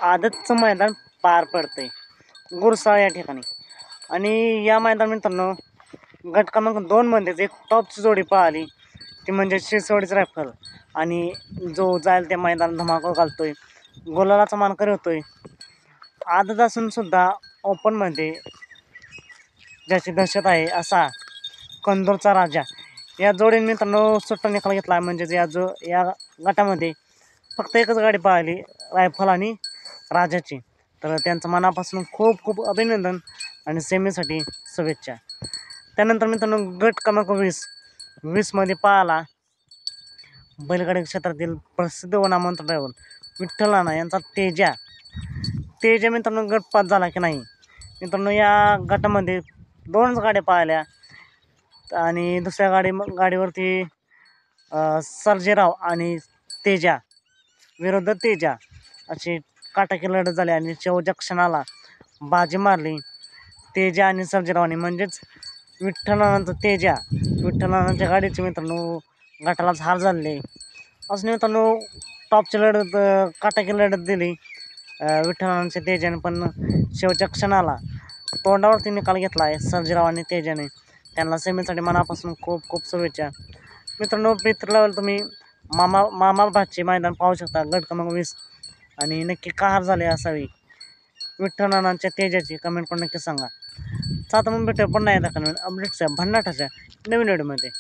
आदतचं मैदान पार पडतंय गुरसाळ या ठिकाणी. आणि या मैदान मित्रांनो गट क्रमांक 2 मध्येच एक टॉपची जोडी पळाली, ती म्हणजे शिरसवडीच रायफल. आणि जो जाईल त्या मैदान धमाका घालतोय, गोलालाचा मानकरी होतोय. आदत असून सुद्धा ओपनमध्ये ज्याची दहशत आहे असा कंदूरचा राजा या जोडीने मित्रांनो सुट्टा निकाल घेतला. म्हणजेच या गटामध्ये फक्त एकच गाडी पळाली, रायफल आणि राजाची. तर त्यांचं मनापासून खूप खूप अभिनंदन आणि सेमीसाठी शुभेच्छा. त्यानंतर मित्रांनो गट क्रमांक 20मध्ये पळाला बैलगाडी क्षेत्रातील प्रसिद्ध व नामवंत ड्रायव्हर विठ्ठल नाना यांचा तेजा मित्रांनो गट पास झाला की नाही. मित्रांनो या गटामध्ये 2च गाड्या पळाल्या आणि दुसऱ्या गाडीवरती सर्जेराव आणि तेजा विरुद्ध तेजा अशी काटाकी लढत झाली. आणि शेवटच्या क्षणाला बाजी मारली तेजा आणि सर्जेरावांनी, म्हणजेच विठ्ठलनानांच्या गाडीचे मित्रांनो गटालाच हार झालेले. असं मित्रांनो टॉपची लढत काटाकी लढत दिली विठ्ठलनानांच्या तेजाने, पण शेवटच्या क्षणाला तोंडावरती निकाल घेतला आहे सर्जेराव आणि तेजाने. त्यांना सेमीसाठी मनापासून खूप खूप शुभेच्छा. मित्रांनो पित्र लेवल तुम्ही मामा भातचे मैदान पाहू शकता गट क्रमांक 20. आणि नक्की का हार झाले असावी विठ्ठलनानांच्या तेजाची कमेंट करून नक्की सांगा. आता मग भेटूया पुन्हा एकदा अपडेट्सच्या भन्नाटाच्या नवीन व्हिडिओमध्ये.